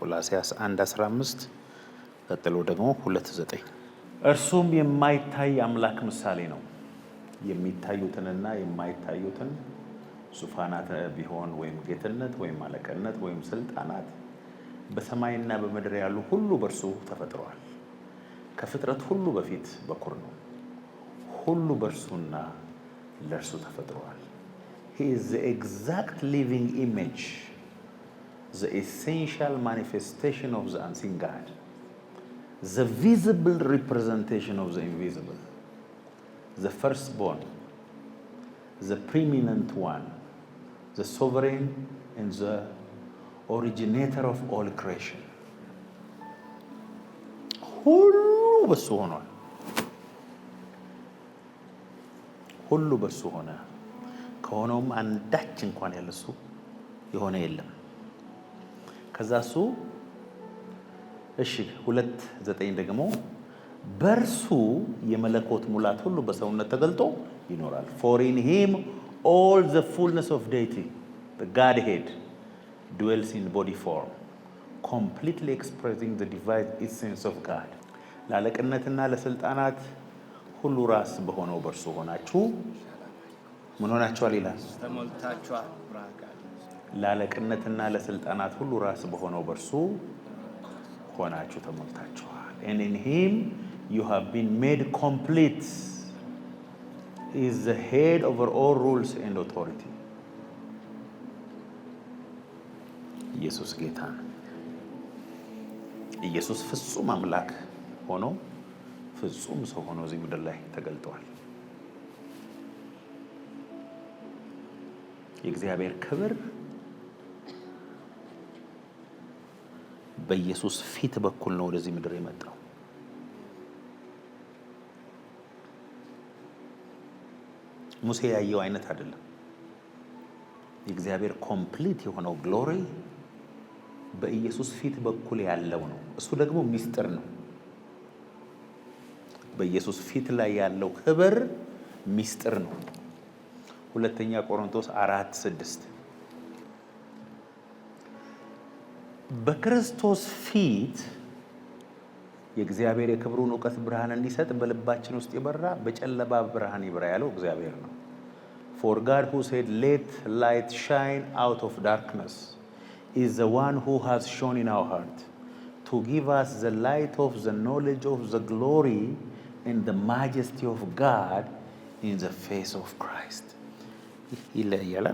ቆላስይስ 1:15 ቀጥሎ ደግሞ 2:9 እርሱም የማይታይ አምላክ ምሳሌ ነው። የሚታዩትንና የማይታዩትን ዙፋናት ቢሆን ወይም ጌትነት ወይም አለቅነት ወይም ስልጣናት በሰማይና በምድር ያሉ ሁሉ በእርሱ ተፈጥረዋል። ከፍጥረት ሁሉ በፊት በኩር ነው። ሁሉ በእርሱና ለእርሱ ተፈጥረዋል። He is the exact living image, the essential manifestation of the unseen God, the visible representation of the invisible, the firstborn, the preeminent one, the sovereign and the originator of all creation. ሁሉ በሱ ሆኗል። ሁሉ በሱ ሆነ። ከሆነውም አንዳች እንኳን ያለሱ የሆነ የለም። ከዛ እሱ 2:9 ደግሞ በእርሱ የመለኮት ሙላት ሁሉ በሰውነት ተገልጦ ይኖራል። For in him all the fullness of deity, the Godhead, dwells in body form, completely expressing the divine essence of God. ለአለቅነትና ለስልጣናት ሁሉ ራስ በሆነው በእርሱ ሆናችሁ ምን ሆናችኋል ይላል? ተሞልታችኋል። ለአለቅነትና ለስልጣናት ሁሉ ራስ በሆነው በእርሱ ሆናችሁ ተሞልታችኋል። And in him you have been made complete. He is the head over all rules and authority. ኢየሱስ ጌታ ነው። ኢየሱስ ፍጹም አምላክ ሆኖ ፍጹም ሰው ሆኖ እዚህ ምድር ላይ ተገልጧል። የእግዚአብሔር ክብር በኢየሱስ ፊት በኩል ነው ወደዚህ ምድር የመጣው። ሙሴ ያየው አይነት አይደለም። የእግዚአብሔር ኮምፕሊት የሆነው ግሎሪ በኢየሱስ ፊት በኩል ያለው ነው። እሱ ደግሞ ሚስጥር ነው። በኢየሱስ ፊት ላይ ያለው ክብር ሚስጥር ነው። 2 ቆሮንቶስ 4:6 በክርስቶስ ፊት የእግዚአብሔር የክብሩን ዕውቀት ብርሃን እንዲሰጥ በልባችን ውስጥ የበራ በጨለማ ብርሃን ይብራ ያለው እግዚአብሔር ነው። For God who said let light shine out of darkness is the one who has shone in our heart to give us the light of the knowledge of the glory and the majesty of God in the face of Christ. ይለያያል።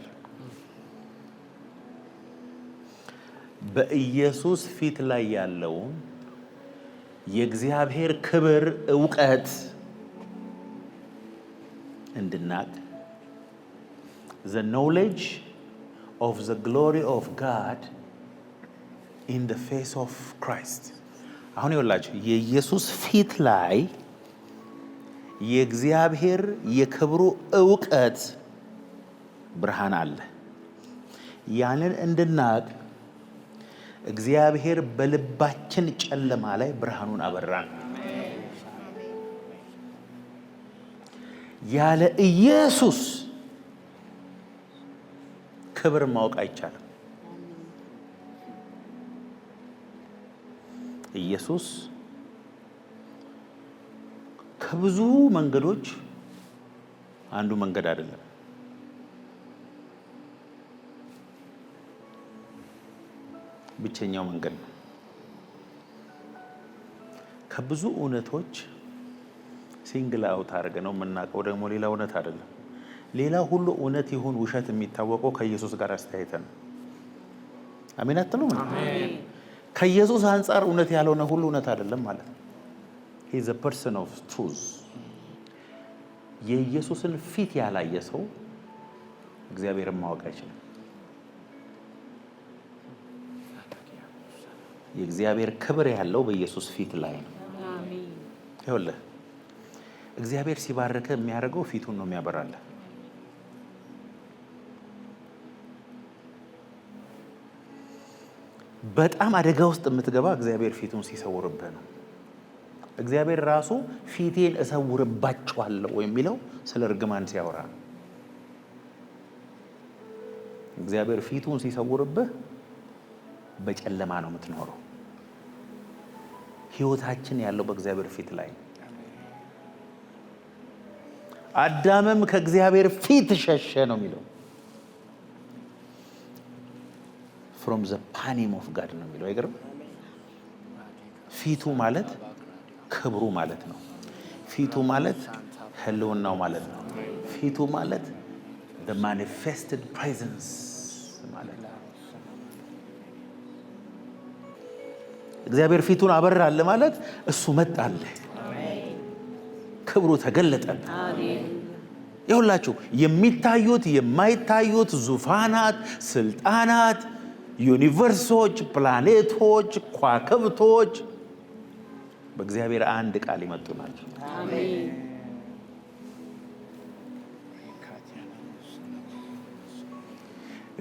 በኢየሱስ ፊት ላይ ያለውን የእግዚአብሔር ክብር ዕውቀት እንድናቅ the knowledge of the glory of God in the face of Christ. አሁን ይኸውላችሁ የኢየሱስ ፊት ላይ የእግዚአብሔር የክብሩ ዕውቀት ብርሃን አለ። ያንን እንድናቅ እግዚአብሔር በልባችን ጨለማ ላይ ብርሃኑን አበራን። ያለ ኢየሱስ ክብር ማወቅ አይቻልም። ኢየሱስ ከብዙ መንገዶች አንዱ መንገድ አይደለም። ብቸኛው መንገድ ነው። ከብዙ እውነቶች ሲንግል አውት አድርገ ነው የምናውቀው። ደግሞ ሌላ እውነት አይደለም። ሌላ ሁሉ እውነት ይሁን ውሸት የሚታወቀው ከኢየሱስ ጋር አስተያየተን ነው። አሜን አትሉም? አሜን። ከኢየሱስ አንጻር እውነት ያልሆነ ሁሉ እውነት አይደለም ማለት ነው። he is a person of truth። የኢየሱስን ፊት ያላየ ሰው እግዚአብሔርን ማወቅ አይችልም። የእግዚአብሔር ክብር ያለው በኢየሱስ ፊት ላይ ነው። አሜን። ይኸውልህ እግዚአብሔር ሲባርከ የሚያደርገው ፊቱን ነው የሚያበራልህ። በጣም አደጋ ውስጥ የምትገባ እግዚአብሔር ፊቱን ሲሰውርብህ ነው። እግዚአብሔር ራሱ ፊቴን እሰውርባቸዋለሁ የሚለው ስለ እርግማን ሲያወራ ነው። እግዚአብሔር ፊቱን ሲሰውርብህ በጨለማ ነው የምትኖረው። ህይወታችን ያለው በእግዚአብሔር ፊት ላይ። አዳምም ከእግዚአብሔር ፊት ሸሸ ነው የሚለው። from the panim of God ነው የሚለው። አይገርም? ፊቱ ማለት ክብሩ ማለት ነው። ፊቱ ማለት ህልውናው ማለት ነው። ፊቱ ማለት the manifested presence ማለት ነው። እግዚአብሔር ፊቱን አበራለ ማለት እሱ መጣለ፣ ክብሩ ተገለጠለ። ይኸውላችሁ የሚታዩት የማይታዩት ዙፋናት፣ ስልጣናት፣ ዩኒቨርሶች፣ ፕላኔቶች፣ ኳክብቶች በእግዚአብሔር አንድ ቃል ይመጡ ናቸው።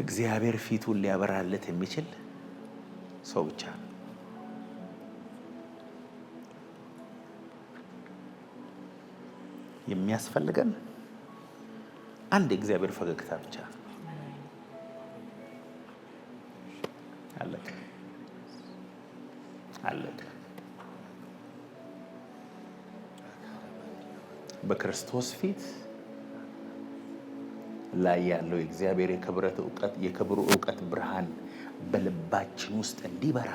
እግዚአብሔር ፊቱን ሊያበራለት የሚችል ሰው ብቻ ነው። የሚያስፈልገን አንድ የእግዚአብሔር ፈገግታ ብቻ ነው። አለቀ አለቀ። በክርስቶስ ፊት ላይ ያለው የእግዚአብሔር የክብሩ ዕውቀት ብርሃን በልባችን ውስጥ እንዲበራ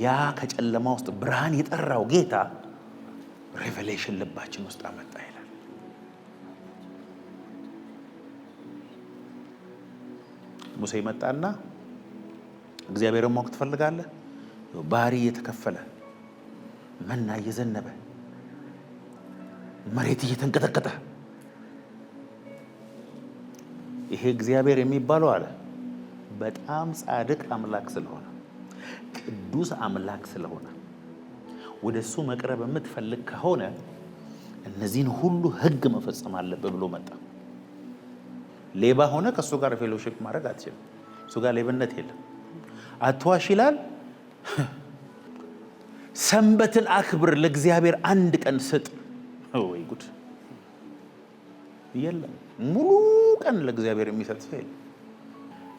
ያ ከጨለማ ውስጥ ብርሃን የጠራው ጌታ ሬቨሌሽን ልባችን ውስጥ አመጣ ይላል። ሙሴ መጣና እግዚአብሔርን ማወቅ ትፈልጋለህ? ባህሪ እየተከፈለ መና እየዘነበ መሬት እየተንቀጠቀጠ ይሄ እግዚአብሔር የሚባለው አለ በጣም ጻድቅ አምላክ ስለሆነ ቅዱስ አምላክ ስለሆነ ወደሱ መቅረብ የምትፈልግ ከሆነ እነዚህን ሁሉ ሕግ መፈጸም አለበት ብሎ መጣ። ሌባ ሆነ ከሱ ጋር ፌሎሺፕ ማድረግ አትችልም። እሱ ጋር ሌብነት የለም። አትዋሽ ይላል። ሰንበትን አክብር፣ ለእግዚአብሔር አንድ ቀን ስጥ። ወይ ጉድ! የለም ሙሉ ቀን ለእግዚአብሔር የሚሰጥ ሰው የለም።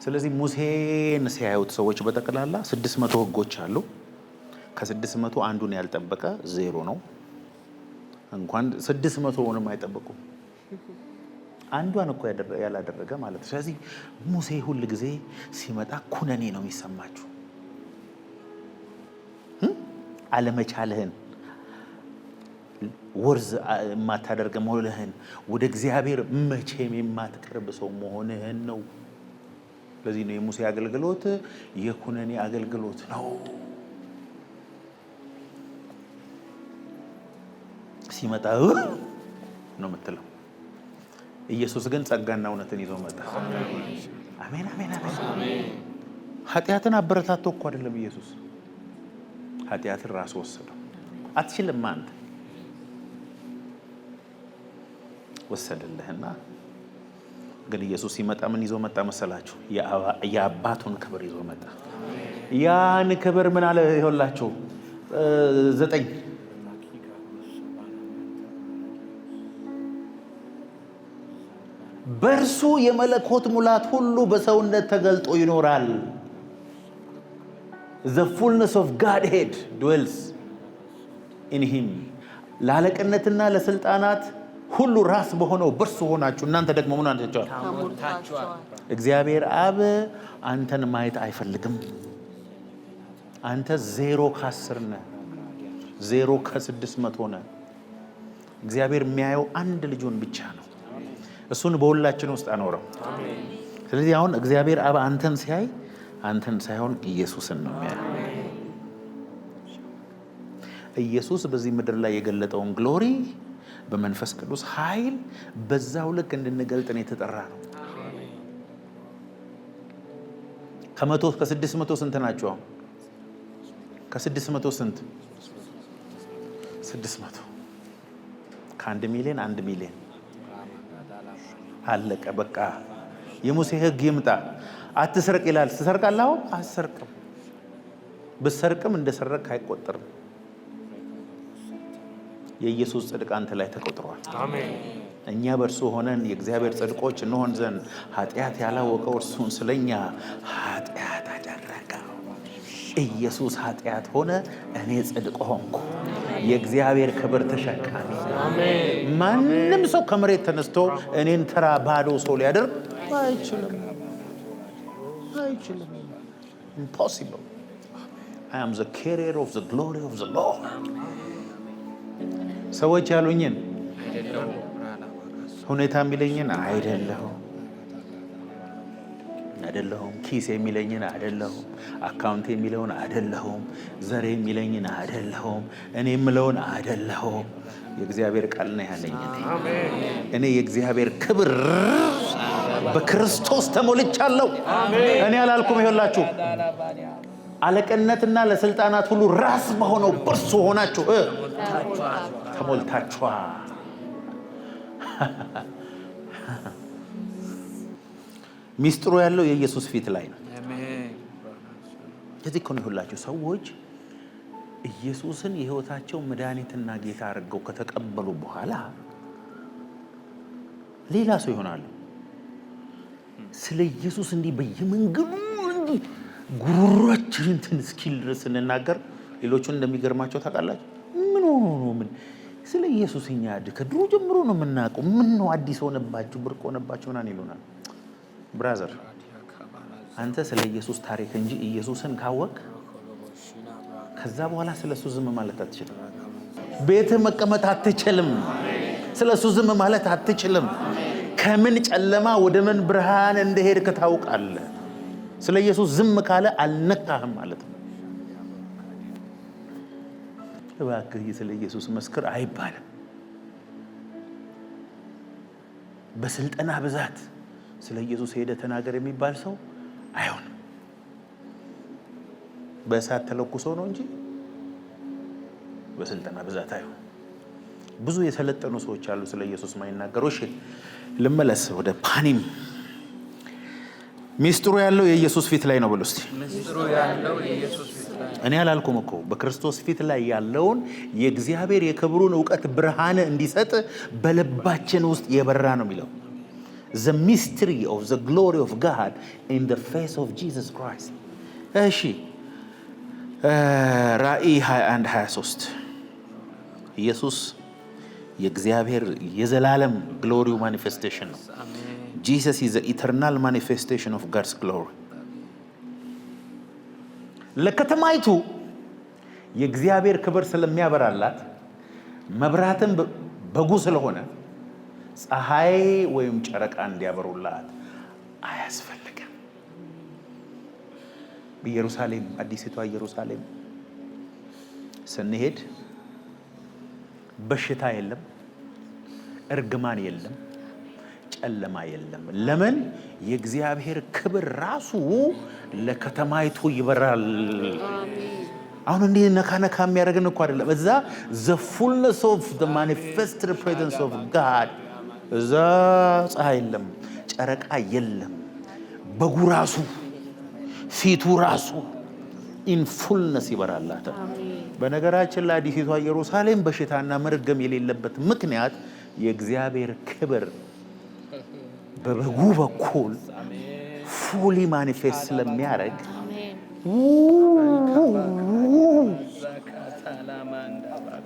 ስለዚህ ሙሴን ሲያዩት ሰዎች በጠቅላላ 600 ሕጎች አሉ። ከ600 አንዱን ያልጠበቀ ዜሮ ነው። እንኳን 600ውንም አይጠበቁም። አንዷን እኮ ያላደረገ ማለት ነው። ስለዚህ ሙሴ ሁል ጊዜ ሲመጣ ኩነኔ ነው የሚሰማችሁ። አለመቻልህን፣ ወርዝ የማታደርግ መሆንህን፣ ወደ እግዚአብሔር መቼም የማትቀርብ ሰው መሆንህን ነው። ለዚህ ነው የሙሴ አገልግሎት የኩነኔ አገልግሎት ነው። ሲመጣ ነው የምትለው። ኢየሱስ ግን ጸጋና እውነትን ይዞ መጣ። አሜን አሜን አሜን። ኃጢአትን አበረታቶ እኮ አይደለም ኢየሱስ፣ ኃጢአትን ራሱ ወሰደው። አትችልም አንተ፣ ወሰደልህና ግን ኢየሱስ ሲመጣ ምን ይዞ መጣ መሰላችሁ? የአባቱን ክብር ይዞ መጣ። ያን ክብር ምን አለ ይኸውላችሁ 9 በእርሱ የመለኮት ሙላት ሁሉ በሰውነት ተገልጦ ይኖራል። the fullness of Godhead dwells in him። ለአለቅነትና ለስልጣናት ሁሉ ራስ በሆነው በእርሱ ሆናችሁ እናንተ ደግሞ ምን አንተቻል? እግዚአብሔር አብ አንተን ማየት አይፈልግም። አንተ 0 ከ10 ነህ፣ 0 ከ600 ነህ። እግዚአብሔር የሚያየው አንድ ልጁን ብቻ ነው። እሱን በሁላችን ውስጥ አኖረው። ስለዚህ አሁን እግዚአብሔር አብ አንተን ሲያይ አንተን ሳይሆን ኢየሱስን ነው የሚያየው። ኢየሱስ በዚህ ምድር ላይ የገለጠውን ግሎሪ በመንፈስ ቅዱስ ኃይል በዛው ልክ እንድንገልጥ ነው የተጠራ ነው። ከ100 ከ600 ስንት ናቸው? ከ600 ስንት? 600 ከ1 ሚሊዮን 1 ሚሊዮን አለቀ በቃ። የሙሴ ሕግ ይምጣ። አትስረቅ ይላል። ትሰርቃለህ? አትሰርቅም። ብትሰርቅም እንደሰረቅ አይቆጠርም። የኢየሱስ ጽድቅ አንተ ላይ ተቆጥሯል። አሜን። እኛ በእርሱ ሆነን የእግዚአብሔር ጽድቆች እንሆን ዘንድ ኃጢአት ያላወቀው እርሱን ስለኛ ኃጢአት አደረገው። ኢየሱስ ኃጢአት ሆነ፣ እኔ ጽድቅ ሆንኩ። የእግዚአብሔር ክብር ተሸካሚ። ማንም ሰው ከመሬት ተነስቶ እኔን ተራ ባዶ ሰው ሊያደርግ አይችልም። Impossible. I am the carrier of the glory of the Lord. ሰዎች ያሉኝን ሁኔታ የሚለኝን አይደለሁም። ኪስ የሚለኝን አይደለሁም። አካውንት የሚለውን አይደለሁም። ዘሬ የሚለኝን አይደለሁም። እኔ የምለውን አይደለሁም። የእግዚአብሔር ቃል ነው ያለኝ። እኔ የእግዚአብሔር ክብር በክርስቶስ ተሞልቻለሁ። እኔ አላልኩም። ይኸውላችሁ አለቅነትና ለስልጣናት ሁሉ ራስ በሆነው በርሱ ሆናችሁ ተሞልታችኋል። ሚስጥሩ ያለው የኢየሱስ ፊት ላይ ነው። እዚህ እኮ ነው ይኸውላችሁ ሰዎች ኢየሱስን የሕይወታቸው መድኃኒትና ጌታ አድርገው ከተቀበሉ በኋላ ሌላ ሰው ይሆናሉ። ስለ ኢየሱስ እንዲህ በየመንገዱ እንዲህ ጉሮሯችን እንትን እስኪል ድረስ ስንናገር ሌሎቹን እንደሚገርማቸው ታውቃላችሁ። ምን ሆኖ ነው? ምን ስለ ኢየሱስ እኛ ከድሮ ጀምሮ ነው የምናውቀው። ምን ነው አዲስ ሆነባችሁ፣ ብርቅ ሆነባችሁ ምናምን ይሉናል። ብራዘር አንተ ስለ ኢየሱስ ታሪክ እንጂ ኢየሱስን ካወቅ ከዛ በኋላ ስለሱ ዝም ማለት አትችልም። ቤትህ መቀመጥ አትችልም። ስለሱ ዝም ማለት አትችልም። ከምን ጨለማ ወደ ምን ብርሃን እንደሄድክ ታውቃለህ። ስለ ኢየሱስ ዝም ካለ አልነካህም ማለት ነው። እባክህ ስለ ኢየሱስ መስክር አይባልም። በስልጠና ብዛት ስለ ኢየሱስ ሄደ ተናገር የሚባል ሰው አይሆንም። በእሳት ተለኩሶ ነው እንጂ በስልጠና ብዛት አይሆን። ብዙ የሰለጠኑ ሰዎች አሉ ስለ ኢየሱስ ማይናገሩ። እሺ ልመለስ ወደ ፓኒም። ሚስጥሩ ያለው የኢየሱስ ፊት ላይ ነው ብሎ እስቲ ሚስጥሩ ያለው የኢየሱስ ፊት ላይ። እኔ አላልኩም እኮ በክርስቶስ ፊት ላይ ያለውን የእግዚአብሔር የክብሩን ዕውቀት ብርሃን እንዲሰጥ በልባችን ውስጥ የበራ ነው የሚለው። The mystery of the glory of God in the face of Jesus Christ. እሺ ራእይ 21:23 ኢየሱስ የእግዚአብሔር የዘላለም ግሎሪው ማኒፌስቴሽን ነው። Jesus is the eternal manifestation of God's glory. ለከተማይቱ የእግዚአብሔር ክብር ስለሚያበራላት መብራትም በጉ ስለሆነ ፀሐይ ወይም ጨረቃ እንዲያበሩላት አያስፈልግም። በኢየሩሳሌም አዲስቷ ኢየሩሳሌም ስንሄድ በሽታ የለም፣ እርግማን የለም፣ ጨለማ የለም። ለምን? የእግዚአብሔር ክብር ራሱ ለከተማይቱ ይበራል። አሁን እንዲህ ነካ ነካ የሚያደርግን እኮ አይደለም። እዛ the fullness of the manifested presence of God እዛ ፀሐይ የለም፣ ጨረቃ የለም። በጉ ራሱ ፊቱ ራሱ in fullness ይበራላታል። በነገራችን ላይ አዲስቷ ኢየሩሳሌም በሽታና መርገም የሌለበት ምክንያት የእግዚአብሔር ክብር በበጉ በኩል ፉሊ ማኒፌስት ስለሚያደርግ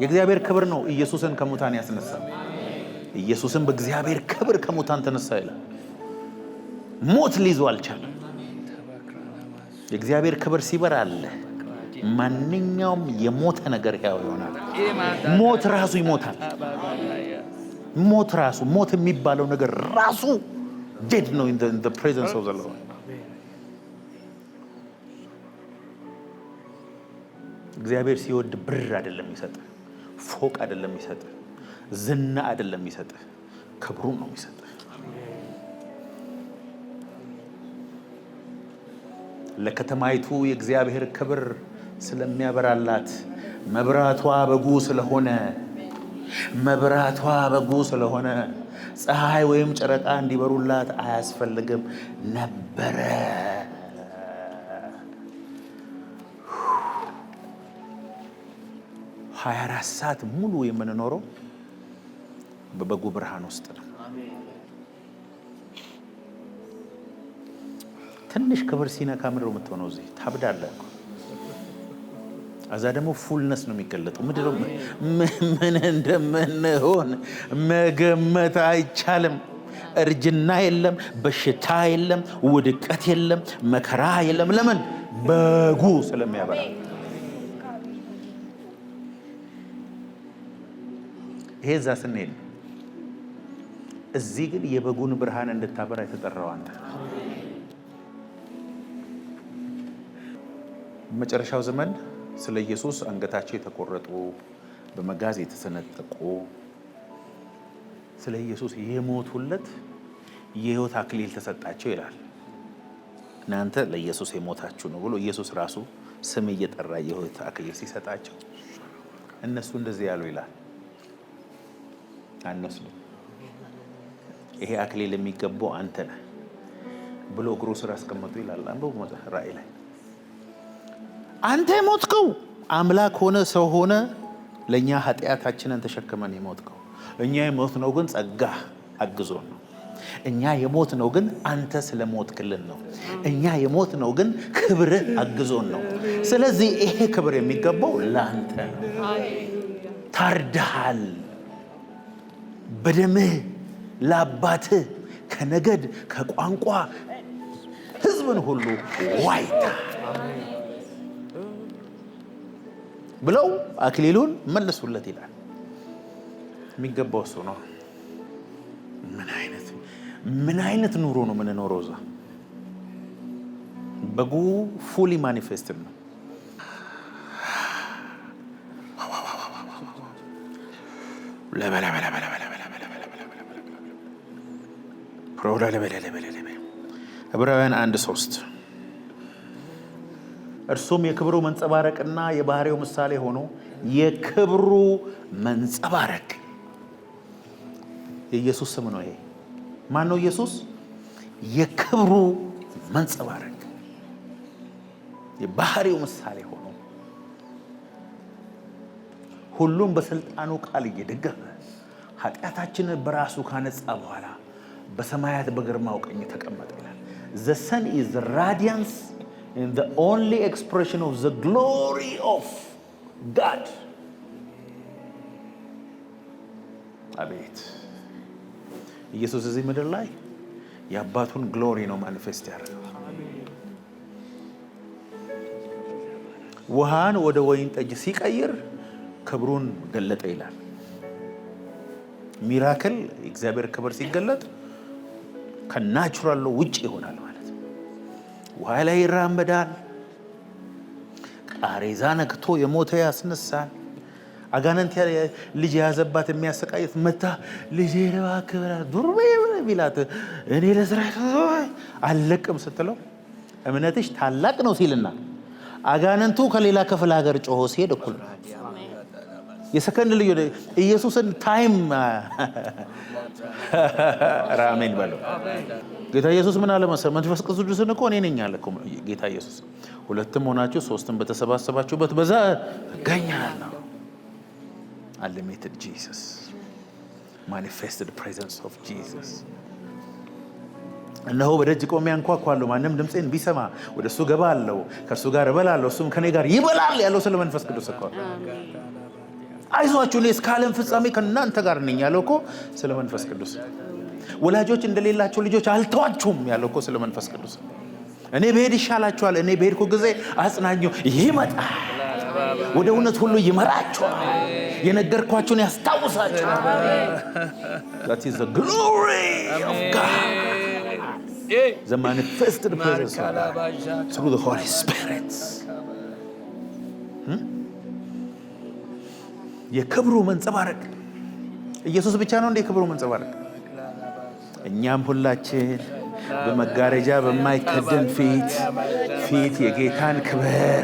የእግዚአብሔር ክብር ነው ኢየሱስን ከሙታን ያስነሳ። ኢየሱስን በእግዚአብሔር ክብር ከሙታን ተነሳ ይላል። ሞት ሊይዞ አልቻለም። የእግዚአብሔር ክብር ሲበራል ማንኛውም የሞተ ነገር ያው ይሆናል። ሞት ራሱ ይሞታል። ሞት የሚባለው ነገር ራሱ dead ነው in the presence of the Lord። እግዚአብሔር ሲወድ ብር አይደለም የሚሰጥ፣ ፎቅ አይደለም የሚሰጥ፣ ዝና አይደለም የሚሰጥ፣ ክብሩን ነው የሚሰጥ። ለከተማይቱ የእግዚአብሔር ክብር ስለሚያበራላት መብራቷ በጉ ስለሆነ ፀሐይ ወይም ጨረቃ እንዲበሩላት አያስፈልግም ነበረ። ሀያ 24 ሰዓት ሙሉ የምንኖረው በበጉ ብርሃን ውስጥ ነው። ትንሽ ክብር ሲነካ ምድር የምትሆነው እዚህ ታብዳለህ። እዛ ደግሞ ፉልነስ ነው የሚገለጠው። ምድር ምን እንደምንሆን መገመት አይቻልም። እርጅና የለም፣ በሽታ የለም፣ ውድቀት የለም፣ መከራ የለም። ለምን? በጉ ስለሚያበራ። ይሄ እዛ ስንሄድ፣ እዚህ ግን የበጉን ብርሃን እንድታበራ የተጠራው አንተ። መጨረሻው ዘመን ስለ ኢየሱስ አንገታቸው የተቆረጡ በመጋዝ የተሰነጠቁ ስለ ኢየሱስ የሞቱለት የሕይወት አክሊል ተሰጣቸው ይላል። እናንተ ለኢየሱስ የሞታችሁ ነው ብሎ ኢየሱስ ራሱ ስም እየጠራ የሕይወት አክሊል ሲሰጣቸው እነሱ እንደዚህ ያሉ ይላል። አንወስድም፣ ይሄ አክሊል የሚገባው አንተ ነህ ብሎ እግሩ ስር አስቀመጡ ይላል። አንዱ ራእይ ላይ አንተ የሞትከው አምላክ ሆነ ሰው ሆነ ለእኛ ኃጢአታችንን ተሸክመን የሞትከው። እኛ የሞትነው ግን ጸጋ አግዞን ነው። እኛ የሞትነው ግን አንተ ስለሞትክልን ነው። እኛ የሞትነው ግን ክብርህ አግዞን ነው። ስለዚህ ይሄ ክብር የሚገባው ለአንተ ነው። ታርደሃል፣ በደምህ ለአባትህ ከነገድ ከቋንቋ ሕዝብን ሁሉ ዋይታ ብለው አክሊሉን መለሱለት ይላል። የሚገባው እሱ ነው። ምን አይነት ኑሮ ነው የምንኖረው? እዛ በጉ ፉሊ ማኒፌስትድ ነው። ዕብራውያን 1:3 እርሱም የክብሩ መንጸባረቅና የባህሪው ምሳሌ ሆኖ የክብሩ መንጸባረቅ የኢየሱስ ስም ነው። ይሄ ማን ነው? ኢየሱስ የክብሩ መንጸባረቅ የባህሪው ምሳሌ ሆኖ ሁሉም በስልጣኑ ቃል እየደገፈ ኃጢአታችንን በራሱ ካነጻ በኋላ በሰማያት በግርማው ቀኝ ተቀመጠ ይላል። The sun is the radiance and the only expression of the glory of God. አቤት! ኢየሱስ እዚህ ምድር ላይ የአባቱን ግሎሪ ነው ማኒፌስት ያደረገው። ውሃን ወደ ወይን ጠጅ ሲቀይር ክብሩን ገለጠ ይላል። ሚራክል እግዚአብሔር ክብር ሲገለጥ ከናቹራል ውጭ ይሆናል ማለት ነው። ውሃ ላይ ይራመዳል። ቃሬዛ ነክቶ የሞተ ያስነሳል። አጋንንት ልጅ የያዘባት የሚያሰቃየት መታ ልጅ እባክህ ዱርቤ ቢላት እኔ ለስራ አልለቅም ስትለው እምነትሽ ታላቅ ነው ሲልና አጋንንቱ ከሌላ ክፍለ ሀገር ጮሆ ሲሄድ እኩል ነው። የሰከንድ ልዩ ኢየሱስን ታይም ራሜን በለው። ጌታ ኢየሱስ ምን አለ መሰለህ? መንፈስ ቅዱስን እኮ እኔ ነኝ አለ እኮ ጌታ ኢየሱስ። ሁለትም ሆናችሁ ሶስትም በተሰባሰባችሁበት በዛ እገኛለሁ። Unlimited Jesus, manifested presence of Jesus. እነሆ በደጅ ቆሜ አንኳኳለሁ፣ ማንም ድምፄን ቢሰማ ወደ እሱ ገባለሁ፣ ከእርሱ ጋር እበላለሁ፣ እሱም ከኔ ጋር ይበላል ያለው ስለ መንፈስ ቅዱስ እኮ። አይዟችሁ እኔ እስከ ዓለም ፍጻሜ ከእናንተ ጋር ነኝ ያለው እኮ ስለ መንፈስ ቅዱስ። ወላጆች እንደሌላቸው ልጆች አልተዋችሁም ያለው እኮ ስለ መንፈስ ቅዱስ። እኔ ብሄድ ይሻላችኋል፣ እኔ በሄድኩ ጊዜ አጽናኙ ይመጣል፣ ወደ እውነት ሁሉ ይመራችኋል፣ የነገርኳችሁን ያስታውሳችኋል። That is the glory of God, the manifested presence of God through the Holy Spirit. የክብሩ መንጸባረቅ ኢየሱስ ብቻ ነው እንደ የክብሩ መንጸባረቅ። እኛም ሁላችን በመጋረጃ በማይከደን ፊት የጌታን ክብር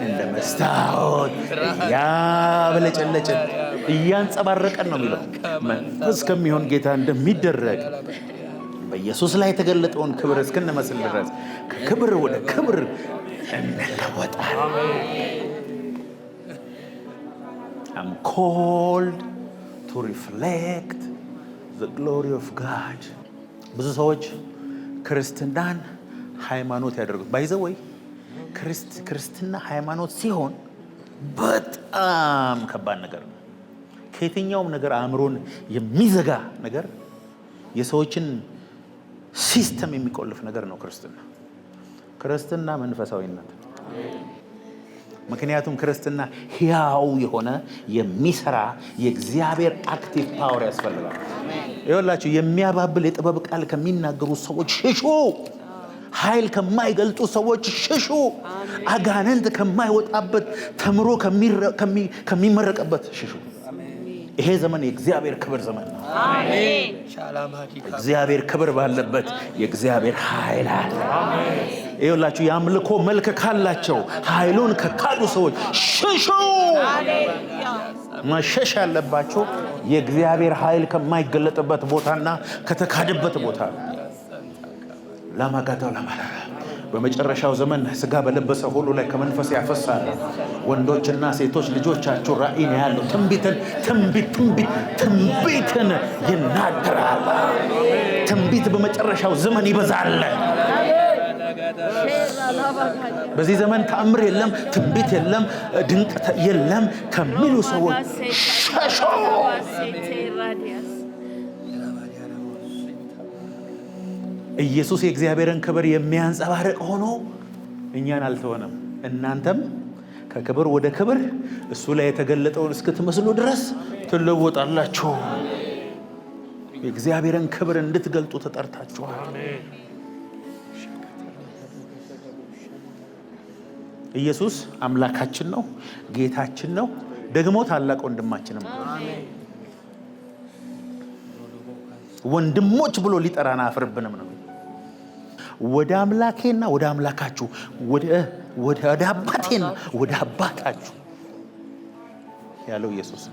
እንደ መስታወት እያብለጨለጭን እያንጸባረቀን ነው የሚለው። መንፈስ ከሚሆን ጌታ እንደሚደረግ በኢየሱስ ላይ የተገለጠውን ክብር እስክንመስል ድረስ ከክብር ወደ ክብር እንለወጣለን። I'm called to reflect the glory of God። ብዙ ሰዎች ክርስትናን ሃይማኖት ያደርጉት ባይዘወይ ክርስትና ሃይማኖት ሲሆን በጣም ከባድ ነገር ነው። ከየትኛውም ነገር አእምሮን የሚዘጋ ነገር፣ የሰዎችን ሲስተም የሚቆልፍ ነገር ነው ክርስትና መንፈሳዊነት። ምክንያቱም ክርስትና ሕያው የሆነ የሚሰራ የእግዚአብሔር አክቲቭ ፓወር ያስፈልጋል። ይኸውላችሁ የሚያባብል የጥበብ ቃል ከሚናገሩ ሰዎች ሽሹ። ኃይል ከማይገልጡ ሰዎች ሽሹ። አጋንንት ከማይወጣበት ተምሮ ከሚመረቅበት ሽሹ። ይሄ ዘመን የእግዚአብሔር ክብር ዘመን ነው። አሜን። እግዚአብሔር ክብር ባለበት የእግዚአብሔር ኃይል አለ። ይኸውላችሁ የአምልኮ መልክ ካላቸው ኃይሉን ከካዱ ሰዎች ሽሹ። መሸሽ ያለባቸው የእግዚአብሔር ኃይል ከማይገለጥበት ቦታና ከተካደበት ቦታ ለማጋታው ለማራ በመጨረሻው ዘመን ስጋ በለበሰ ሁሉ ላይ ከመንፈስ ያፈሳል። ወንዶችና ሴቶች ልጆቻችሁ ራእይ ነው ያለው። ትንቢትን ይናገራል። ትንቢት በመጨረሻው ዘመን ይበዛል። በዚህ ዘመን ተአምር የለም፣ ትንቢት የለም፣ ድንቅ የለም ከሚሉ ሰዎች ሸሹ። ኢየሱስ የእግዚአብሔርን ክብር የሚያንጸባርቅ ሆኖ እኛን አልተወንም። እናንተም ከክብር ወደ ክብር እሱ ላይ የተገለጠውን እስክትመስሉ ድረስ ትለወጣላችሁ። የእግዚአብሔርን ክብር እንድትገልጡ ተጠርታችኋል። ኢየሱስ አምላካችን ነው፣ ጌታችን ነው፣ ደግሞ ታላቅ ወንድማችንም ነው። ወንድሞች ብሎ ሊጠራን አያፍርብንም ነው። ወደ አምላኬና ወደ አምላካችሁ፣ ወደ አባቴና ወደ አባታችሁ ያለው ኢየሱስ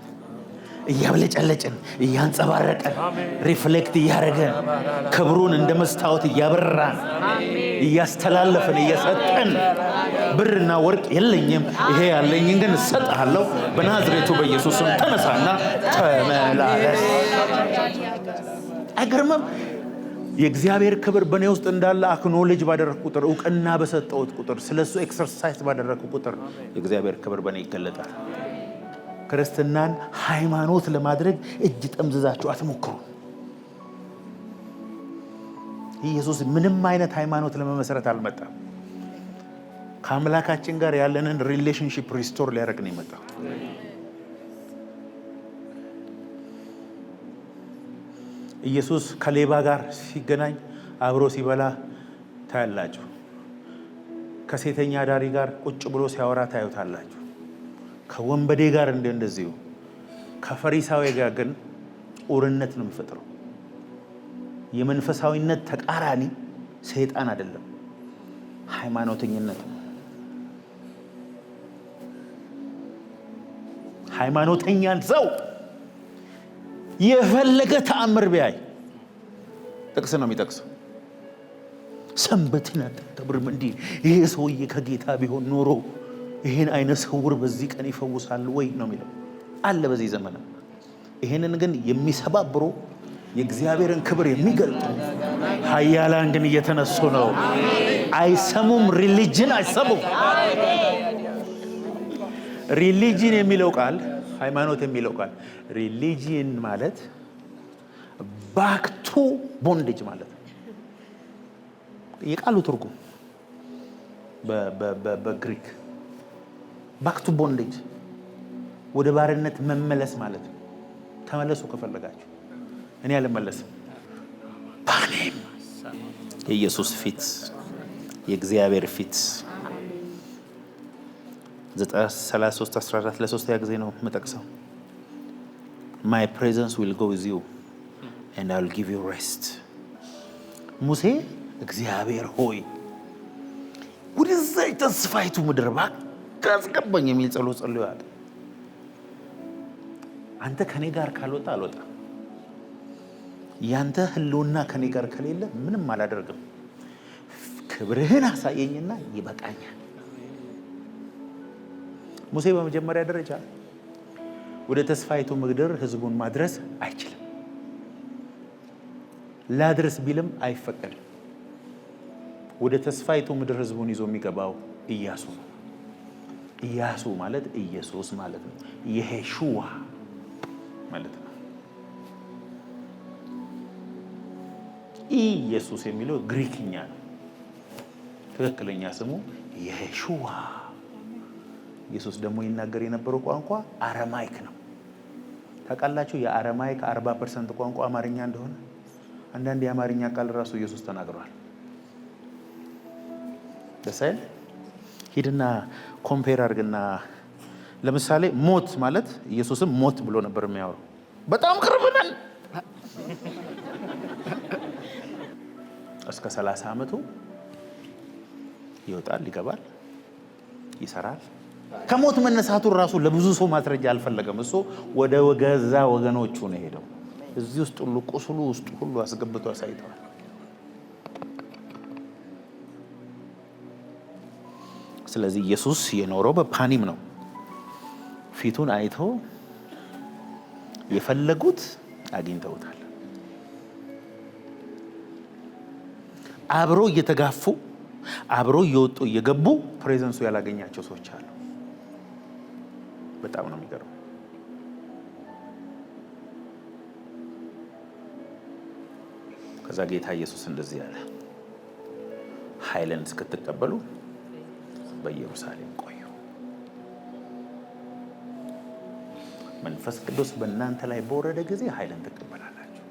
እያብለጨለጭን እያንጸባረቀን ሪፍሌክት እያደረገን ክብሩን እንደ መስታወት እያበራን እያስተላለፍን እየሰጠን ብርና ወርቅ የለኝም ይሄ ያለኝን ግን እሰጥሃለሁ በናዝሬቱ በኢየሱስም ተነሳና ተመላለስ። አይገርምም? የእግዚአብሔር ክብር በእኔ ውስጥ እንዳለ አክኖሌጅ ባደረግኩ ቁጥር፣ እውቅና በሰጠሁት ቁጥር፣ ስለሱ ኤክሰርሳይዝ ባደረግኩ ቁጥር የእግዚአብሔር ክብር በእኔ ይገለጣል። ክርስትናን ሃይማኖት ለማድረግ እጅ ጠምዝዛችሁ አትሞክሩ። ኢየሱስ ምንም አይነት ሃይማኖት ለመመስረት አልመጣም። ከአምላካችን ጋር ያለንን ሪሌሽንሺፕ ሪስቶር ሊያደርግ ነው የመጣው። ኢየሱስ ከሌባ ጋር ሲገናኝ አብሮ ሲበላ ታያላችሁ። ከሴተኛ አዳሪ ጋር ቁጭ ብሎ ሲያወራ ታዩታላችሁ። ከወንበዴ ጋር እንደዚሁ። ከፈሪሳዊ ጋር ግን ጦርነት ነው የሚፈጥረው። የመንፈሳዊነት ተቃራኒ ሰይጣን አይደለም፣ ሃይማኖተኝነት ነው። ሃይማኖተኛን ሰው የፈለገ ተአምር ቢያይ ጥቅስ ነው የሚጠቅሰው። ሰንበትን አታከብርም እንዴ? ይሄ ሰውዬ ከጌታ ቢሆን ኖሮ ይሄን አይነ ስውር በዚህ ቀን ይፈውሳል ወይ ነው የሚለው አለ በዚህ ዘመን። ይሄንን ግን የሚሰባብሩ የእግዚአብሔርን ክብር የሚገልጡ ኃያላን ግን እየተነሱ ነው። አይሰሙም። ሪሊጅን አይሰሙም። ሪሊጅን የሚለው ቃል፣ ሃይማኖት የሚለው ቃል፣ ሪሊጅን ማለት ባክ ቱ ቦንዴጅ ማለት ነው። የቃሉ ትርጉም በግሪክ ባክ ቱ ቦንዴጅ፣ ወደ ባርነት መመለስ ማለት ነው። ተመለሱ ከፈለጋችሁ፣ እኔ አልመለስም። ባኔም የኢየሱስ ፊት፣ የእግዚአብሔር ፊት 33:14 ለሶስተኛ ጊዜ ነው የምጠቅሰው። My presence will go with you and I will give you rest። ሙሴ እግዚአብሔር ሆይ ወደዛ ተስፋይቱ ምድር እባክህ አስገባኝ የሚል ጸሎት ጸልዮአል። አንተ ከኔ ጋር ካልወጣ አልወጣም። ያንተ ህልውና ከኔ ጋር ከሌለ ምንም አላደርግም። ክብርህን አሳየኝና ይበቃኛል። ሙሴ በመጀመሪያ ደረጃ ወደ ተስፋይቱ ምድር ህዝቡን ማድረስ አይችልም። ላድርስ ቢልም አይፈቀድም። ወደ ተስፋይቱ ምድር ህዝቡን ይዞ የሚገባው ኢያሱ ነው። ኢያሱ ማለት ኢየሱስ ማለት ነው። የሄሹዋ ማለት ነው። ኢየሱስ የሚለው ግሪክኛ ነው። ትክክለኛ ስሙ የሄሹዋ። ኢየሱስ ደግሞ ይናገር የነበረው ቋንቋ አረማይክ ነው። ታውቃላችሁ የአረማይክ 40% ቋንቋ አማርኛ እንደሆነ። አንዳንድ የአማርኛ ቃል ራሱ ኢየሱስ ተናግሯል። ደሳይ ሂድና ኮምፔር አድርግና ለምሳሌ ሞት ማለት ኢየሱስም ሞት ብሎ ነበር የሚያወራው። በጣም ቅርብ ነን። እስከ 30 ዓመቱ ይወጣል፣ ይገባል፣ ይሰራል። ከሞት መነሳቱን ራሱ ለብዙ ሰው ማስረጃ አልፈለገም። እሱ ወደ ገዛ ወገኖቹ ነው ሄደው። እዚህ ውስጥ ሁሉ ቁስሉ ውስጥ ሁሉ አስገብቶ አሳይተዋል። ስለዚህ ኢየሱስ የኖረው በፓኒም ነው። ፊቱን አይተው የፈለጉት አግኝተውታል። አብሮ እየተጋፉ አብሮ እየወጡ እየገቡ ፕሬዘንሱ ያላገኛቸው ሰዎች አሉ። በጣም ነው የሚገርመው። ከዛ ጌታ ኢየሱስ እንደዚህ ያለ ኃይልን እስክትቀበሉ በኢየሩሳሌም ቆዩ፣ መንፈስ ቅዱስ በእናንተ ላይ በወረደ ጊዜ ኃይልን ትቀበላላችሁ።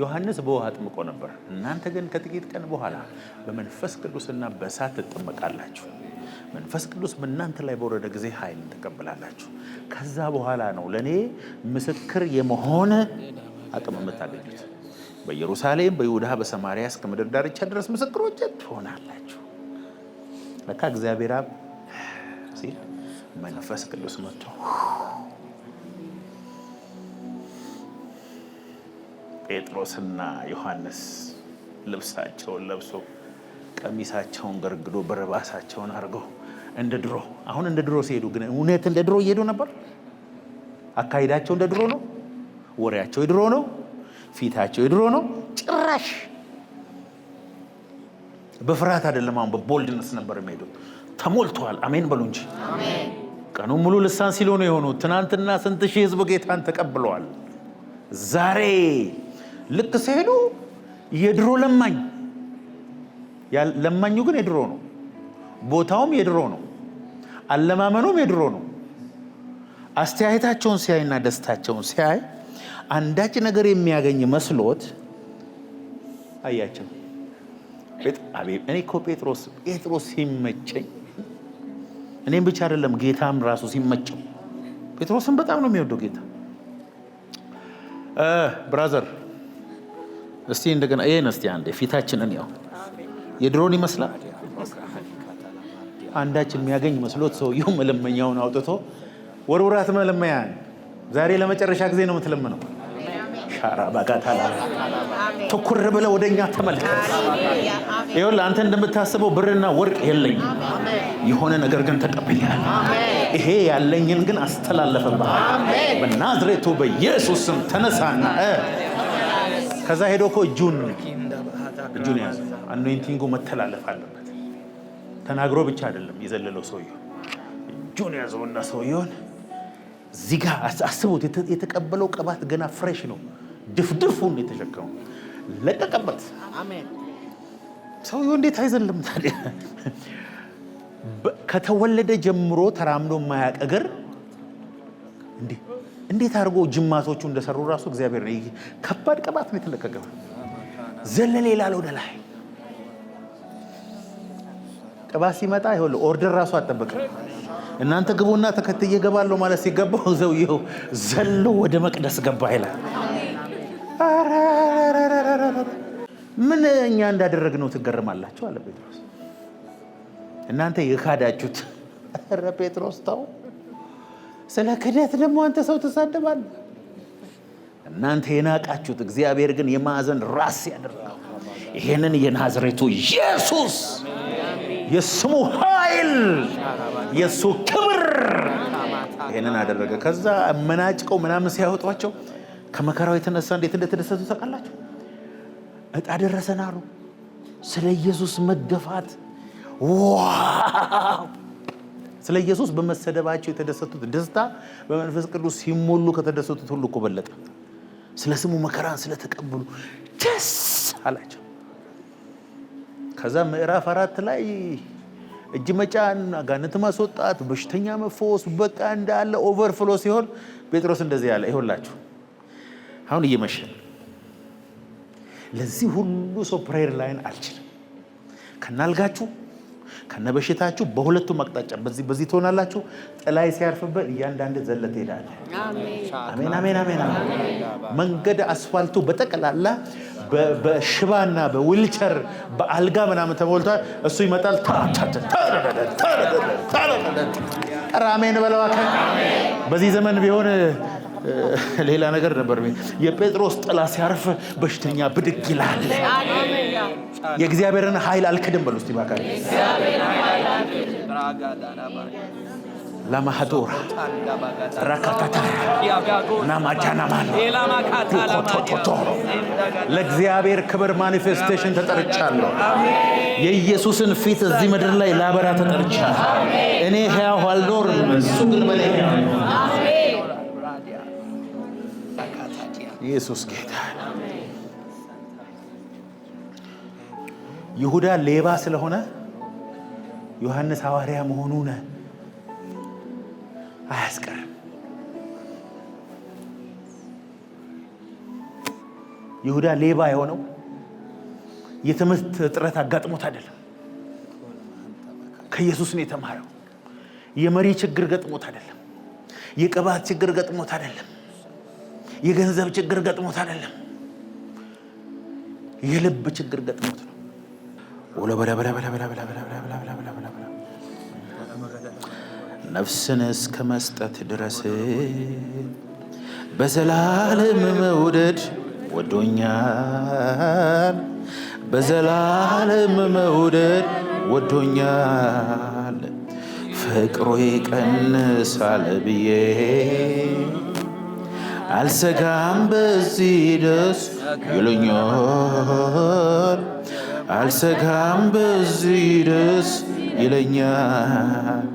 ዮሐንስ በውሃ አጥምቆ ነበር፣ እናንተ ግን ከጥቂት ቀን በኋላ በመንፈስ ቅዱስና በእሳት ትጠመቃላችሁ። መንፈስ ቅዱስ በእናንተ ላይ በወረደ ጊዜ ኃይልን ትቀበላላችሁ። ከዛ በኋላ ነው ለእኔ ምስክር የመሆን አቅም የምታገኙት። በኢየሩሳሌም፣ በይሁዳ፣ በሰማርያ እስከ ምድር ዳርቻ ድረስ ምስክሮች ትሆናላችሁ። ለካ እግዚአብሔር አብ ሲል መንፈስ ቅዱስ መጥቶ ጴጥሮስና ዮሐንስ ልብሳቸውን ለብሶ ቀሚሳቸውን ገርግዶ በረባሳቸውን አድርገው እንደ ድሮ፣ አሁን እንደ ድሮ ሲሄዱ ግን እውነት እንደ ድሮ እየሄዱ ነበር? አካሄዳቸው እንደ ድሮ ነው? ወሬያቸው የድሮ ነው? ፊታቸው የድሮ ነው? ጭራሽ በፍርሃት አይደለም፣ አሁን በቦልድነስ ነበር የሚሄዱት። ተሞልተዋል። አሜን በሉ እንጂ። ቀኑ ሙሉ ልሳን ሲሉ ነው የሆኑት። ትናንትና ስንት ሺህ ህዝብ ጌታን ተቀብለዋል። ዛሬ ልክ ሲሄዱ የድሮ ለማኝ፣ ለማኙ ግን የድሮ ነው። ቦታውም የድሮ ነው። አለማመኑም የድሮ ነው። አስተያየታቸውን ሲያይና ደስታቸውን ሲያይ አንዳች ነገር የሚያገኝ መስሎት አያቸው። እኔ እኮ ጴጥሮስ ሲመቸኝ፣ እኔም ብቻ አይደለም ጌታም ራሱ ሲመቸው፣ ጴጥሮስን በጣም ነው የሚወደው ጌታ። ብራዘር እስቲ እንደገና ይሄን እስቲ አንዴ ፊታችንን ያው የድሮን ይመስላል። አንዳች የሚያገኝ መስሎት ሰውየው መለመኛውን አውጥቶ ወርውራት መለመያን። ዛሬ ለመጨረሻ ጊዜ ነው የምትለምነው። ሻራ ባጋታላ ትኩር ብለህ ወደኛ ተመልከት። ይኸውልህ አንተ እንደምታስበው ብርና ወርቅ የለኝም፣ የሆነ ነገር ግን ተቀብያለሁ። ይሄ ያለኝን ግን አስተላለፈብሃል። በናዝሬቱ በኢየሱስ ስም ተነሳና ከዛ ሄዶ እኮ እጁን ያዘ። አኖይንቲንጉ መተላለፍ አለበት። ተናግሮ ብቻ አይደለም የዘለለው ሰውየው። እጁን ያዘውና ሰውየውን እዚህ ጋር አስቡት። የተቀበለው ቅባት ገና ፍሬሽ ነው። ድፍድፉን የተሸከመው ለቀቀበት። ሰውየው እንዴት አይዘልም ታዲያ? ከተወለደ ጀምሮ ተራምዶ የማያውቅ እግር እንዴት አድርጎ ጅማቶቹ እንደሰሩ ራሱ እግዚአብሔር ነው። ከባድ ቅባት ነው የተለቀቀው። ዘለለ ይላል ወደ ላይ። ቅባት ሲመጣ ይኸውልህ ኦርደር ራሱ አጠበቅም። እናንተ ግቡና ተከትዬ እገባለሁ ማለት ሲገባው ሰውየው ዘሎ ወደ መቅደስ ገባ ይላል። ምን እኛ እንዳደረግነው ትገርማላችሁ አለ ጴጥሮስ። እናንተ የካዳችሁት። ኧረ ጴጥሮስ ተው፣ ስለ ክደት ደግሞ አንተ ሰው ትሳደባለህ። እናንተ የናቃችሁት እግዚአብሔር ግን የማዕዘን ራስ ያደረገው ይሄንን የናዝሬቱ ኢየሱስ የስሙ ኃይል የሱ ክብር ይሄንን አደረገ። ከዛ መናጭቀው ምናምን ሲያወጧቸው ከመከራው የተነሳ እንዴት እንደተደሰቱ ታውቃላችሁ? እጣ ደረሰን አሉ። ስለ ኢየሱስ መገፋት ዋው! ስለ ኢየሱስ በመሰደባቸው የተደሰቱት ደስታ በመንፈስ ቅዱስ ሲሞሉ ከተደሰቱት ሁሉ እኮ በለጠ። ስለ ስሙ መከራን ስለተቀበሉ ደስ አላቸው። ከዛ ምዕራፍ 4 ላይ እጅ መጫን፣ አጋንንት ማስወጣት፣ በሽተኛ መፈወስ በቃ እንዳለ ኦቨርፍሎ ሲሆን ጴጥሮስ እንደዚህ ያለ ይሆንላችሁ አሁን እየመሸ ለዚህ ሁሉ ሰው ፕሬየር ላይን አልችልም። ከናልጋችሁ ከነበሽታችሁ በሁለቱም አቅጣጫ በዚህ ትሆናላችሁ። ጥላይ ሲያርፍበት እያንዳንድ ዘለት ሄዳለ። አሜን አሜን አሜን። መንገድ አስፋልቱ በጠቅላላ በሽባና በዊልቸር በአልጋ ምናምን ተሞልቷል። እሱ ይመጣል። አሜን በለዋከ በዚህ ዘመን ቢሆን ሌላ ነገር ነበር። የጴጥሮስ ጥላ ሲያርፍ በሽተኛ ብድግ ይላል። የእግዚአብሔርን ኃይል አልክድም በሉ እስቲ ባካሪ ለማህዶራ ራካታታ ናማጃናማን ለእግዚአብሔር ክብር ማኒፌስቴሽን ተጠርቻለሁ። የኢየሱስን ፊት እዚህ ምድር ላይ ላበራ ተጠርቻለሁ። እኔ ሕያው አልኖርም፣ እሱ ግን በእኔ ሕያው ነው። ኢየሱስ ጌታ። ይሁዳ ሌባ ስለሆነ ዮሐንስ ሐዋርያ መሆኑን አያስቀርም። ይሁዳ ሌባ የሆነው የትምህርት እጥረት አጋጥሞት አይደለም። ከኢየሱስ ነው የተማረው። የመሪ ችግር ገጥሞት አይደለም። የቅባት ችግር ገጥሞት አይደለም። የገንዘብ ችግር ገጥሞት አይደለም። የልብ ችግር ገጥሞት ነው። ነፍስን እስከ መስጠት ድረስ በዘላለም መውደድ ወዶኛል። በዘላለም መውደድ ወዶኛል። ፍቅሩ ይቀንሳል ብዬ አልሰጋም፣ በዚህ ደስ ይለኛል። አልሰጋም፣ በዚህ ደስ ይለኛል።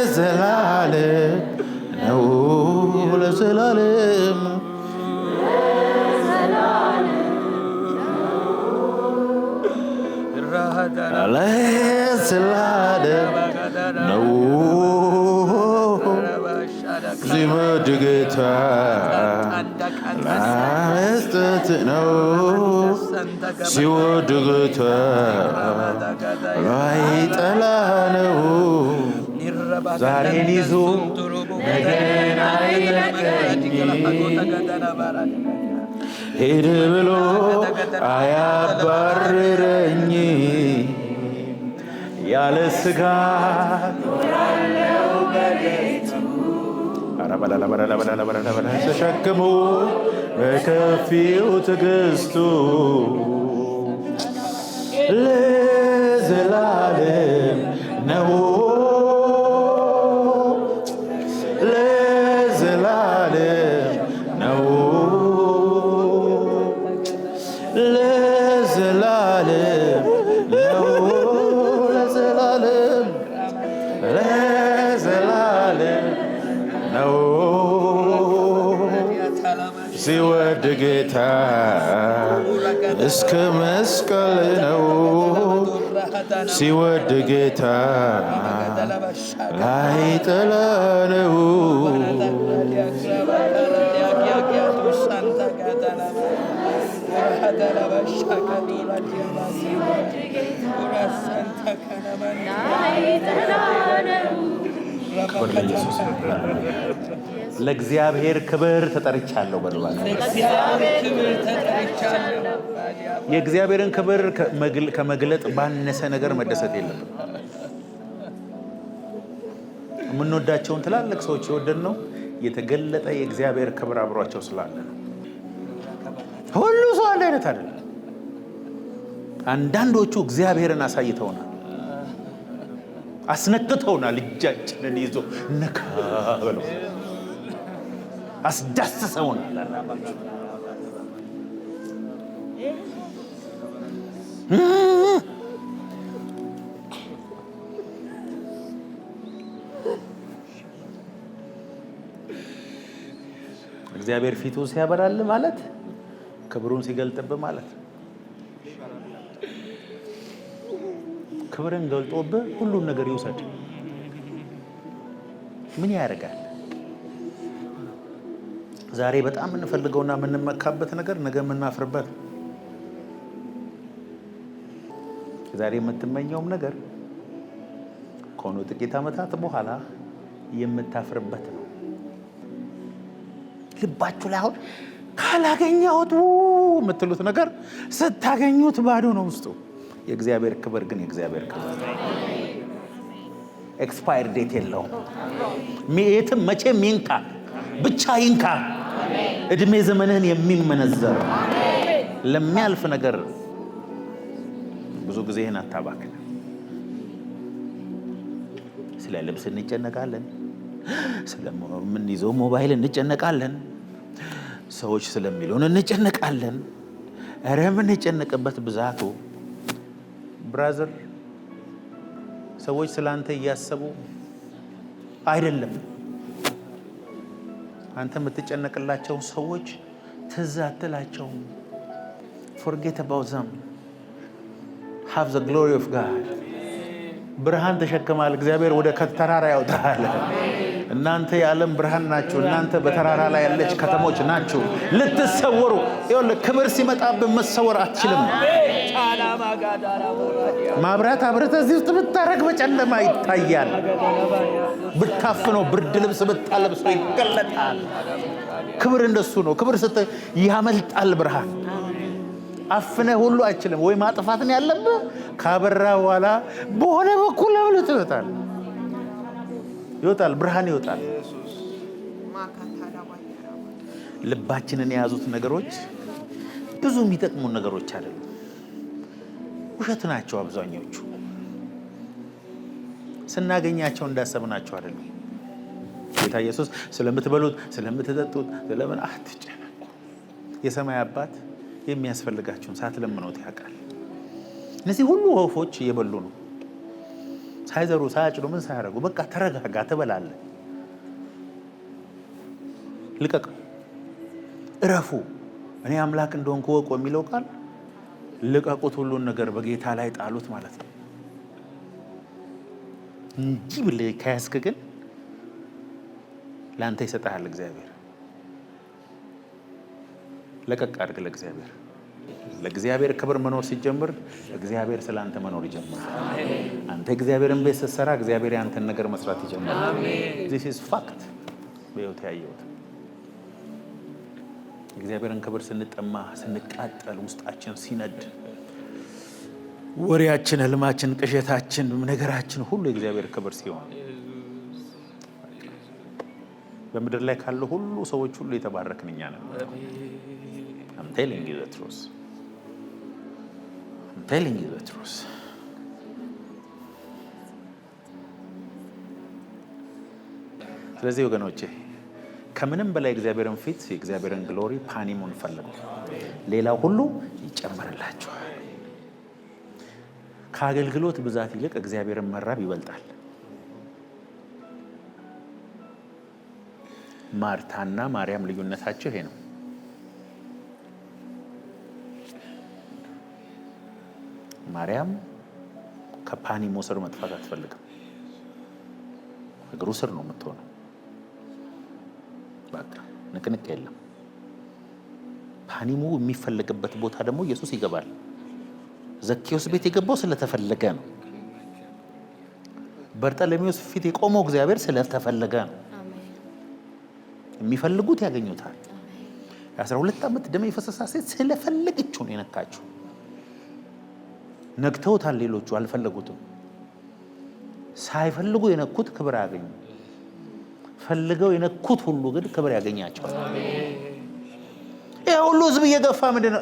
ለዘላለም ነው፣ ለዘላለም ለዘላለም ነው። ሲወድ ጌታ ለመስጠት ነው። ሲወድ ጌታ ላይጠላ ነው። ዛሬን ይዞ ነገን አይለቀኝ። ሄድ ብሎ አያባርረኝ። ያለ ስጋት ተሸክሞ በከፊው ትዕግስቱ ለዘላለም ነው። ለዘላለም ነው። ለዘላለም ነው። ለዘላለም ለዘላለም ነው። ሲወድ ጌታ እስከ መስቀል ነው። ሲወድ ጌታ ላይጠላ ነው። ለእግዚአብሔር ክብር ተጠርቻለሁ በልባል። የእግዚአብሔርን ክብር ከመግለጥ ባነሰ ነገር መደሰት የለብን። የምንወዳቸውን ትላልቅ ሰዎች የወደድነው የተገለጠ የእግዚአብሔር ክብር አብሯቸው ስላለ ነው። ሁሉ ሰው አንድ አይነት አይደለም። አንዳንዶቹ እግዚአብሔርን አሳይተውናል። አስነክተውናል። እጃችንን ይዞ ነካ ብለው አስዳስሰውናል። እግዚአብሔር ፊቱን ሲያበራል ማለት ክብሩን ሲገልጥብህ ማለት ክብርን ገልጦብህ ሁሉን ነገር ይውሰድ። ምን ያደርጋል? ዛሬ በጣም የምንፈልገውና የምንመካበት ነገር ነገ የምናፍርበት። ዛሬ የምትመኘውም ነገር ከሆኑ ጥቂት ዓመታት በኋላ የምታፍርበት ነው። ልባችሁ ላይ አሁን ካላገኘሁት የምትሉት ነገር ስታገኙት ባዶ ነው ውስጡ። የእግዚአብሔር ክብር ግን የእግዚአብሔር ክብር ኤክስፓየር ዴት የለውም። የትም መቼም ይንካ፣ ብቻ ይንካ። እድሜ ዘመንህን የሚመነዘር ለሚያልፍ ነገር ብዙ ጊዜህን አታባክን። ስለ ልብስ እንጨነቃለን፣ ስለምንይዘው ሞባይል እንጨነቃለን፣ ሰዎች ስለሚሉን እንጨነቃለን። ኧረ የምንጨነቅበት ብዛቱ ብራዘር፣ ሰዎች ስላንተ እያሰቡ አይደለም። አንተ የምትጨነቅላቸው ሰዎች ትዝ አትላቸውም። forget about them, have the glory of God። ብርሃን ተሸክማል። እግዚአብሔር ወደ ተራራ ያወጣል። እናንተ የዓለም ብርሃን ናችሁ። እናንተ በተራራ ላይ ያለች ከተሞች ናችሁ። ልትሰወሩ ይኸውልህ፣ ክብር ሲመጣብህ መሰወር አትችልም። ማብራት አብረተህ እዚህ ውስጥ ብታረግ በጨለማ ይታያል። ብታፍነው ብርድ ልብስ ብታለብሰው ይገለጣል። ክብር እንደሱ ነው። ክብር ስትይ ያመልጣል ብርሃን። አፍነህ ሁሉ አይችልም ወይ ማጥፋትን ያለብህ። ካበራ በኋላ በሆነ በኩል አብልቶ ይወጣል፣ ብርሃን ይወጣል። ልባችንን የያዙት ነገሮች ብዙ የሚጠቅሙ ነገሮች አይደሉም፣ ውሸት ናቸው አብዛኞቹ። ስናገኛቸው እንዳሰብናቸው አይደሉም። ጌታ ኢየሱስ ስለምትበሉት ስለምትጠጡት ስለምን አትጨነቁ። የሰማይ አባት የሚያስፈልጋችሁን ሳትለምኑት ያውቃል። እነዚህ ሁሉ ወፎች እየበሉ ነው፣ ሳይዘሩ ሳያጭዱ ምን ሳያደርጉ። በቃ ተረጋጋ፣ ትበላለህ። ልቀቅ፣ እረፉ፣ እኔ አምላክ እንደሆንኩ ወቁ የሚለው ቃል ልቀቁት፣ ሁሉን ነገር በጌታ ላይ ጣሉት ማለት ነው እንጂ ብለህ ከያዝክ ግን ለአንተ ይሰጥሃል እግዚአብሔር። ለቀቅ አድርግ ለእግዚአብሔር። ለእግዚአብሔር ክብር መኖር ሲጀምር እግዚአብሔር ስለ አንተ መኖር ይጀምራል። አንተ እግዚአብሔርን ቤት ስትሰራ እግዚአብሔር ያንተን ነገር መስራት ይጀምራል። this is fact በሕይወት ያየሁት። እግዚአብሔርን ክብር ስንጠማ ስንቃጠል፣ ውስጣችን ሲነድ፣ ወሬያችን፣ ህልማችን፣ ቅዠታችን፣ ነገራችን ሁሉ የእግዚአብሔር ክብር ሲሆን በምድር ላይ ካሉ ሁሉ ሰዎች ሁሉ የተባረክን እኛ ነን። I'm telling you the truth. I'm telling you the truth. ስለዚህ ወገኖቼ ከምንም በላይ እግዚአብሔርን ፊት የእግዚአብሔርን ግሎሪ ፓኒሙን ፈልጉ። ሌላው ሁሉ ይጨመርላችኋል። ከአገልግሎት ብዛት ይልቅ እግዚአብሔርን መራብ ይበልጣል። ማርታና ማርያም ልዩነታቸው ይሄ ነው። ማርያም ከፓኒሞ ስር መጥፋት አትፈልግም። እግሩ ስር ነው የምትሆነው። በቃ ንቅንቅ የለም። ፓኒሞ የሚፈለግበት ቦታ ደግሞ ኢየሱስ ይገባል። ዘኬዎስ ቤት የገባው ስለተፈለገ ነው። በርጠለሜዎስ ፊት የቆመው እግዚአብሔር ስለተፈለገ ነው። የሚፈልጉት ያገኙታል። የ12 ዓመት ደም የፈሰሳት ሴት ስለፈለገችው ነው የነካችው። ነክተውታል፣ ሌሎቹ አልፈለጉትም። ሳይፈልጉ የነኩት ክብር ያገኙ፣ ፈልገው የነኩት ሁሉ ግን ክብር ያገኛቸዋል። ይሄ ሁሉ ህዝብ እየገፋ ምንድነው?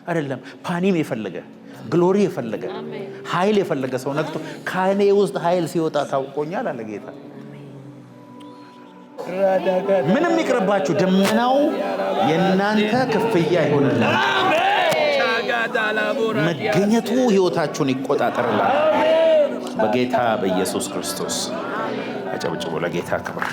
አይደለም። ፓኒም የፈለገ ግሎሪ የፈለገ ኃይል የፈለገ ሰው ነክቶ ከኔ ውስጥ ኃይል ሲወጣ ታውቆኛል አለ ጌታ። ምንም ይቅርባችሁ፣ ደመናው የእናንተ ክፍያ ይሆንላችሁ። መገኘቱ ህይወታችሁን ይቆጣጠርላል በጌታ በኢየሱስ ክርስቶስ። አጨብጭቡ ለጌታ ክብር።